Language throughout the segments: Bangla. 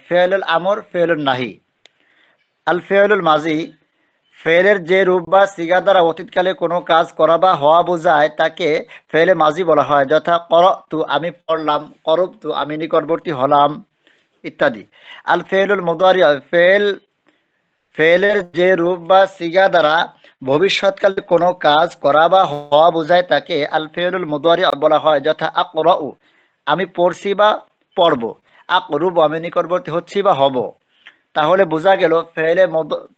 ফেলুল আমর, ফেলুল নাহি। আল ফেলুল মাজি, ফেলের যে রূপ বা সিগা দ্বারা অতীতকালে কোনো কাজ করা বা হওয়া বোঝায় তাকে ফেলে মাজি বলা হয়, যথা করতু আমি পড়লাম, করবতু আমি নিকটবর্তী হলাম ইত্যাদি। আল ফেলুল মুদারি, ফেলের যে রূপ বা সিগা দ্বারা ভবিষ্যৎকালে কোনো কাজ করা বা হওয়া বোঝায় তাকে আল ফেলুল মুদারি বলা হয়, যথা আকরাউ আমি পড়ছি বা পড়ব, আকরুব আমি নিকটবর্তী হচ্ছি বা হব। তাহলে বোঝা গেল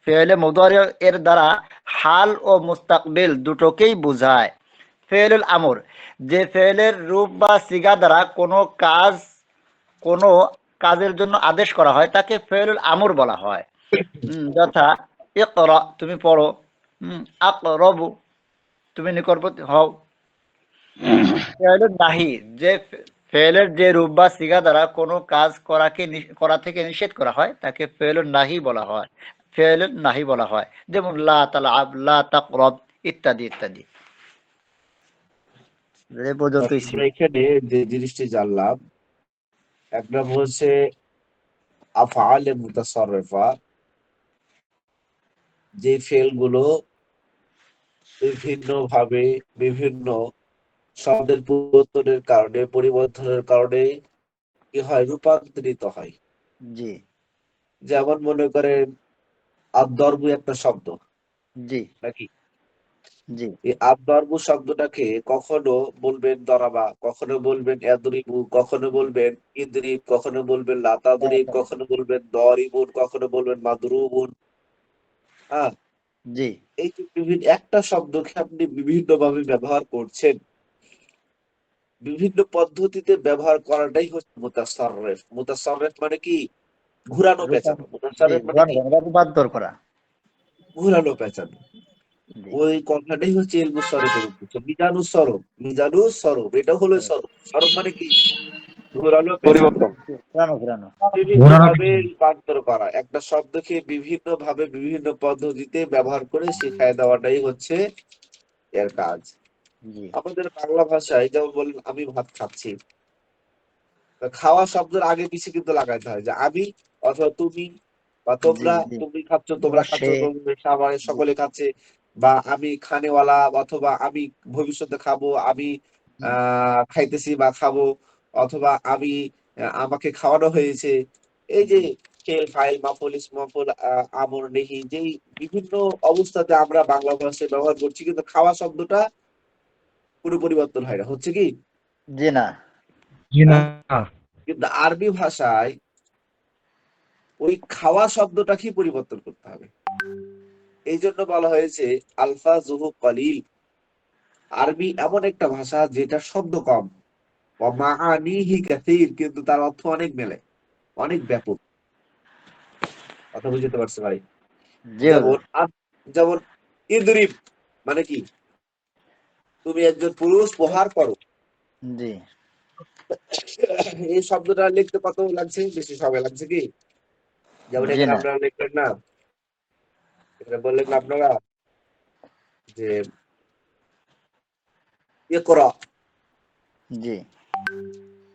ফেলে মুদারি এর দ্বারা হাল ও মুস্তাকবিল দুটোকেই বোঝায়। ফেলুল আমর, যে ফেলের রূপ বা সিগা দ্বারা কোনো কাজের জন্য আদেশ করা হয় তাকে ফেলুল আমর বলা হয়। যথা ইকরা তুমি পড়ো, আকরবু তুমি নিকটবর্তী হও। ফেলুল নাহি, যে ফেলের যে রূপ বা সিগা দ্বারা কোনো কাজ করা থেকে নিষেধ করা হয় তাকে ফেলুল নাহি বলা হয়, ফেলুল নাহি বলা হয়। যেমন লা তালআব, লা তাকরাব ইত্যাদি ইত্যাদি। এ পর্যন্তই ছিল। আমরা এখানে যে জিনিসটি জানলাম, এক নম্বর হচ্ছে আফআলে মুতাসাররিফা, যে ফেলগুলো বিভিন্ন ভাবে বিভিন্ন শব্দের পরিবর্তনের কারণে কি হয়, রূপান্তরিত হয়। জি যেমন মনে করেন আদ-দরবু একটা শব্দ জি নাকি, জি এই আদ-দরবু শব্দটাকে কখনো বলবেন দরাবা, কখনো বলবেন ইয়াদরিবু, কখনো বলবেন ইদরিব, কখনো বলবেন লা তাদরিব, কখনো বলবেন দরিবুন, কখনো বলবেন মাদরুবুন। হ্যাঁ, জি এই যে বিভিন্ন একটা শব্দকে আপনি বিভিন্ন ভাবে ব্যবহার করছেন, বিভিন্ন পদ্ধতিতে ব্যবহার করাটাই হচ্ছে মুতাসাররিফ। মুতাসাররিফ মানে কি? ঘুরানো পেঁচানো। জি মুতাসাররিফ মানে কি? রূপান্তর করা। ঘুরানো পেঁচানো। জি ওই কথাটাই হচ্ছে ইলমুস সরফের উদ্দেশ্য। মিজানুস সরফ, মিজানুস সরফ, এটা হলো সরফ। সরফ মানে কি? ঘোরানো পেঁচানো, পরিবর্তন। ঘুরানো ঘুরানো। বিভিন্ন ভাবে রূপান্তর করা। একটা শব্দকে বিভিন্ন ভাবে বিভিন্ন পদ্ধতিতে ব্যবহার করে শিখায় দেওয়াটাই হচ্ছে এর কাজ। জি আমাদের বাংলা ভাষায় যেমন বলেন আমি ভাত খাচ্ছি, তো খাওয়া শব্দের আগে পিছে কিন্তু লাগাইতে হয়, যে আমি অথবা তুমি বা জি তোমরা, জি তুমি খাচ্ছ, তোমরা বা খাচ্ছ, সে। সবাই জি সকলে খাচ্ছে, বা আমি খানেওয়ালা, অথবা আমি ভবিষ্যতে খাবো, আমি খাইতেছি বা খাবো, অথবা আমি আমাকে খাওয়ানো হয়েছে। এই যে জি ফেল, ফাইল, মাফুল, ইসম মাফুল, আমর, নেহি, যেই বিভিন্ন অবস্থাতে আমরা বাংলা ভাষায় ব্যবহার করছি, কিন্তু খাওয়া শব্দটা কোনো পরিবর্তন হয় না, হচ্ছে কি? জি না। জি না। কিন্তু আরবি ভাষায় ওই খাওয়া শব্দটাকেই পরিবর্তন করতে হবে। এই জন্য বলা হয়েছে আলফাজুহু কলিল। আরবি এমন একটা ভাষা যেটা শব্দ কম, ওয়া মাআনিহি কাসীর, কিন্তু তার অর্থ অনেক মেলে, অনেক ব্যাপক। কথা বুঝতে পারছে ভাই? জি যেমন হুজুর। যেমন ইদরিব মানে কি? তুমি একজন পুরুষ প্রহার করো। জি এই শব্দটা লিখতে কত লাগছে? বেশি সময় লাগছে কি? যেমন জি এখানে না। আপনারা লিখলেন না, এখানে বললেন না আপনারা যে ইকরা জি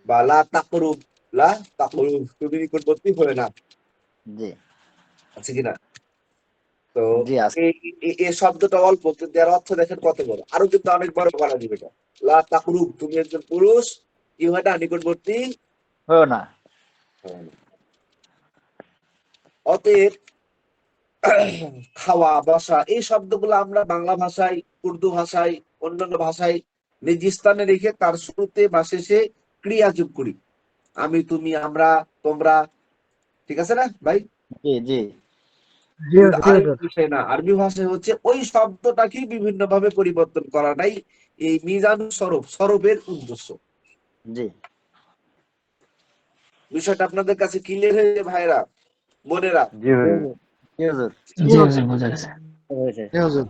বা লা তাকরুব, লা তাকরুব তুমি নিকটবর্তী হয়ে না, জি আছে কিনা? তো জি আছে। এই এই শব্দটা অল্প, কিন্তু এর অর্থ দেখেন কত বড়, আরো কিন্তু অনেক বড় করা যাবে এটা। লা তাকরুব তুমি একজন পুরুষ কি হয় না, নিকটবর্তী হয়েও না। হয় না। অতএব খাওয়া, বসা, এই শব্দগুলো আমরা বাংলা ভাষায়, উর্দু ভাষায়, অন্যান্য ভাষায় নিজ স্থানে রেখে তার শুরুতে বা শেষে ক্রিয়া যোগ করি। আমি, তুমি, আমরা, তোমরা, ঠিক আছে না ভাই? জি জি জি কিন্তু আরবি হুজুর। ভাষায় না, আরবি ভাষায় হচ্ছে ওই শব্দটাকেই বিভিন্ন ভাবে পরিবর্তন করাটাই এই মিজান সরফের উদ্দেশ্য। জি বিষয়টা আপনাদের কাছে ক্লিয়ার হয়েছে ভাইরা, বোনেরা? জি হুজুর। জি হুজুর। জি হুজুর, বোঝা গেছে। হয়েছে। জি হুজুর।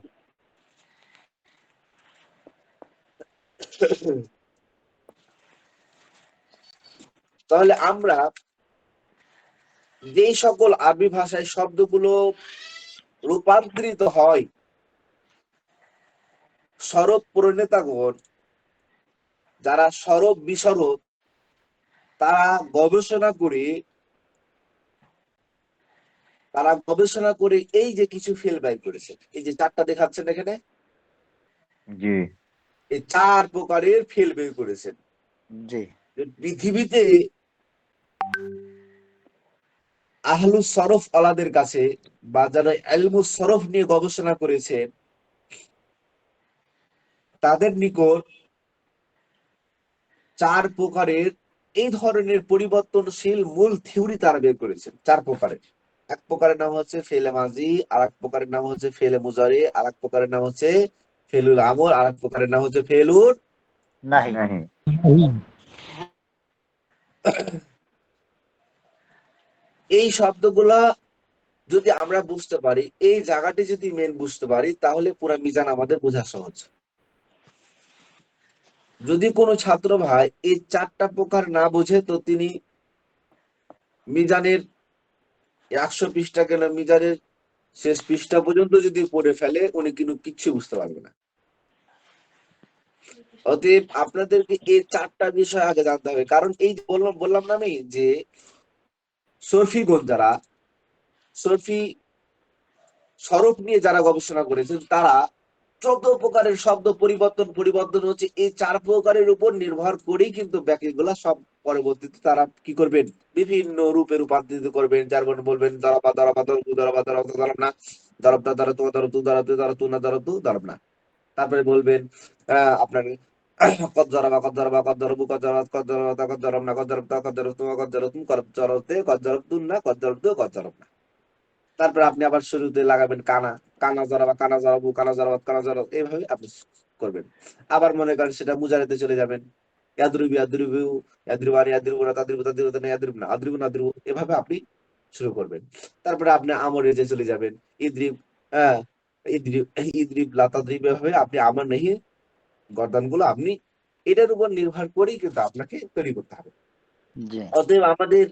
তাহলে আমরা যেই সকল আরবি ভাষায় শব্দগুলো রূপান্তরিত হয়, সরব প্রণেতাগণ যারা সরব বিশরব, তারা গবেষণা করে তারা গবেষণা করে এই যে কিছু ফেল বাই করেছে, এই যে চারটা দেখাচ্ছেন এখানে, জি এই 4 প্রকারের ফেল বের করেছেন। জি যে পৃথিবীতে আহলুস সরফ আলাদের কাছে বা যারা ইলমুস সরফ নিয়ে গবেষণা করেছে তাদের নিকট 4 প্রকারের এই ধরনের পরিবর্তনশীল মূল থিওরি তারা বের করেছেন। 4 প্রকারের। এক প্রকারের নাম হচ্ছে ফেলে মাজি, আর এক প্রকারের নাম হচ্ছে ফেলে মুজারি, আর এক প্রকারের নাম হচ্ছে ফেলুল আমর, আর এক প্রকারের নাম হচ্ছে ফেলুল নাহি। নাহি এই শব্দগুলা যদি আমরা বুঝতে পারি, এই জায়গাটি যদি মেন বুঝতে পারি, তাহলে পুরা মিজান আমাদের বোঝা সহজ। যদি কোনো ছাত্র ভাই এই 4টা প্রকার না বোঝে, তো তিনি মিজানের 100 পৃষ্ঠা কেন মিজানের শেষ পৃষ্ঠা পর্যন্ত যদি পড়ে ফেলে, উনি কিন্তু কিচ্ছু বুঝতে পারবে না। অতএব আপনাদেরকে এই 4টা বিষয় আগে জানতে হবে। কারণ এই যে বললাম না আমি যে সরফিগণ যারা সরফি সরফ নিয়ে যারা গবেষণা করেছেন, তারা 14 প্রকারের শব্দ পরিবর্তন হচ্ছে এই 4 প্রকারের উপর নির্ভর করেই কিন্তু বাকিগুলা সব পরবর্তীতে তারা কি করবেন, বিভিন্ন রূপে রূপান্তরিত করবেন। যার মানে বলবেন দরাবা দরাবা দরবু দরাবা দরাবা দরব না, দরবটা দরতু দরতু দরতু দরতু না দরতু দরব না। তারপরে বলবেন আপনার কদ দরাবা কদ দরাবা কদ দরবু কদ দরাত কদ দরাতা কদ দরব না কদ দরবতা কদ দরতু কদ দরতুম কদ দরতে কদ দরতুন না কদ দরতু কদ দরব না। তারপরে আপনি আবার শুরুতে লাগাবেন কানা, কানা জরাবা কানা জরাবু কানা জরাবাত কানা জরাব, এইভাবে আপনি করবেন। আবার মনে করেন সেটা মুজারিতে চলে যাবেন, ইয়াদরিবু ইয়াদরিবু ইয়াদরিবানি ইয়াদরিবুনা তাদরিবু তাদরিবুনা ইয়াদরিবুনা আদরিবু নাদরিবু, এভাবে আপনি শুরু করবেন। তারপরে আপনি আমরে যে চলে যাবেন, ইদরিব ইদরিব ইদরিব লা তাদরিব, এভাবে আপনি আমর নেহি গর্দানগুলো আপনি এটার উপর নির্ভর করেই কিন্তু আপনাকে তৈরি করতে হবে। জি অতএব আমাদের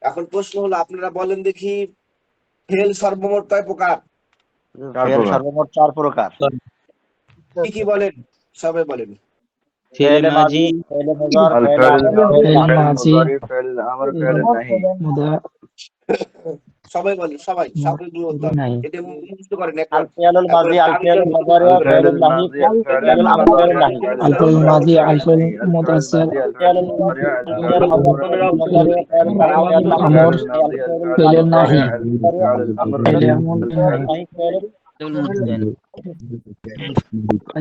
এখন প্রশ্ন হলো, আপনারা বলেন দেখি ফেল সর্বমোট কয় প্রকার? ফেল সর্বমোট 4 প্রকার। কি কি বলেন, সবাই বলেন। ফেলে মাজি, ফেলে মুজার, ফেলে আমর, ফেলে ফেল নাহি। মুজারি ফেল আমর ফেল নাহি সবাই বলেন, সবাই সবগুলো বলতে হবে। এটা মুখস্থ করেন একবার। আল ফিয়ালুল মাজি, আল ফিয়ালুল মুজারি, আল ফেলুল নাহি, ফেলুল আমর, ফেলুল নাহি। الفعل الماضي الفعل المتصل আল ফিয়ালুল মাজি, আল ফিয়ালুল আমর, ফেলুল মুজারি, ফেলুল الأمر فعل النهي ফেল فعل الأمر নাহি, ফেল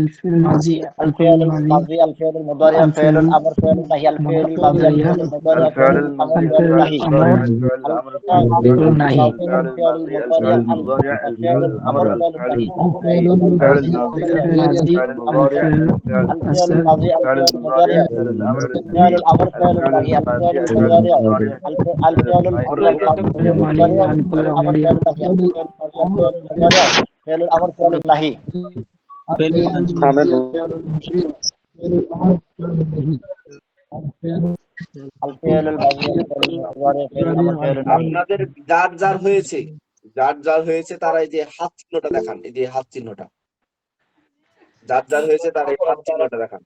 الفعل الماضي الفعل الماضي الفعل المضارع فعل الامر فعل النهي الفعل الماضي الفعل المضارع فعل الامر فعل النهي فعل النهي الفعل المضارع الفعل الامر فعل النهي الفعل الفعل الماضي الفعل المضارع فعل الامر فعل النهي الفعل المضارع الفعل المضارع الامر فعل النهي فعل الامر فعل النهي الفعل الماضي الفعل المضارع فعل الامر فعل النهي আপনাদের যার যার হয়েছে তারা এই যে হাত চিহ্নটা দেখান, এই যে হাত চিহ্নটা, যার হয়েছে তারা এই হাত চিহ্নটা দেখান।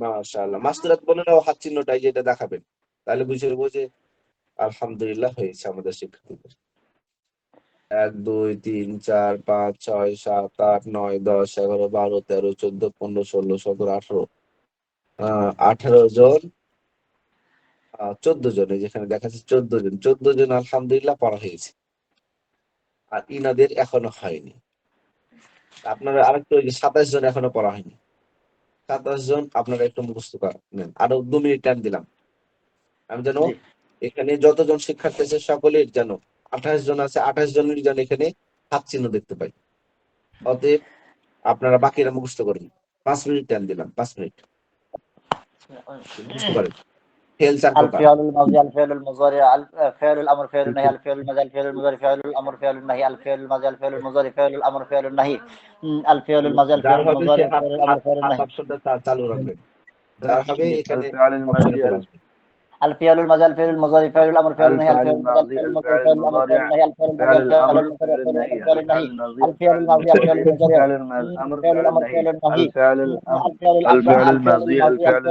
মাশাআল্লাহ, মাস্তুরাত বলেন হাত চিহ্নটা এই যে এটা দেখাবেন, তাহলে বুঝে নেবো যে আলহামদুলিল্লাহ হয়েছে আমাদের শিক্ষার্থীদের। 1 2 3 4 5 6 7 8 9 10 11 12 13 14 15 16 17 18 18 জন 14 জন, এই যেখানে দেখাচ্ছে 14 জন আলহামদুলিল্লাহ পড়া হয়েছে। আর ইনাদের এখনো হয়নি। আপনারা আরেকটু ওই যে 27 জন এখনো পড়া হয়নি। 27 জন আপনারা একটু মুখস্থ করেন। আরো 2 মিনিট টাইম দিলাম। আমি জানো এখানে যতজন শিক্ষার্থী আছে সকলের যেন 28 জন আছে, 28 জনের যেন এখানে হাত চিহ্ন দেখতে পাই। অতএব আপনারা বাকিরা মুখস্থ করেন। 5 মিনিট টাইম দিলাম, 5 মিনিট মুখস্থ করেন। ফেল 4 প্রকার। الفعل الماضي الفعل المضارع فعل الامر فعل النهي الفعل الماضي الفعل المضارع فعل الامر فعل النهي الفعل الماضي الفعل المضارع فعل الامر فعل النهي الفعل الماضي যার الفعل হবে সে المضارع فعل الامر فعل হাত النهي অপশনটা চালু রাখবেন। যার হবে এখানে الفعل الماضي الفعل الماضي الفعل المضارع فعل الامر فعل النهي الفعل الماضي الفعل المضارع فعل الامر فعل النهي الفعل الماضي الفعل المضارع فعل النهي الفعل الماضي الفعل المضارع فعل النهي الفعل الماضي الفعل المضارع فعل النهي الفعل الفعل الماضي الفعل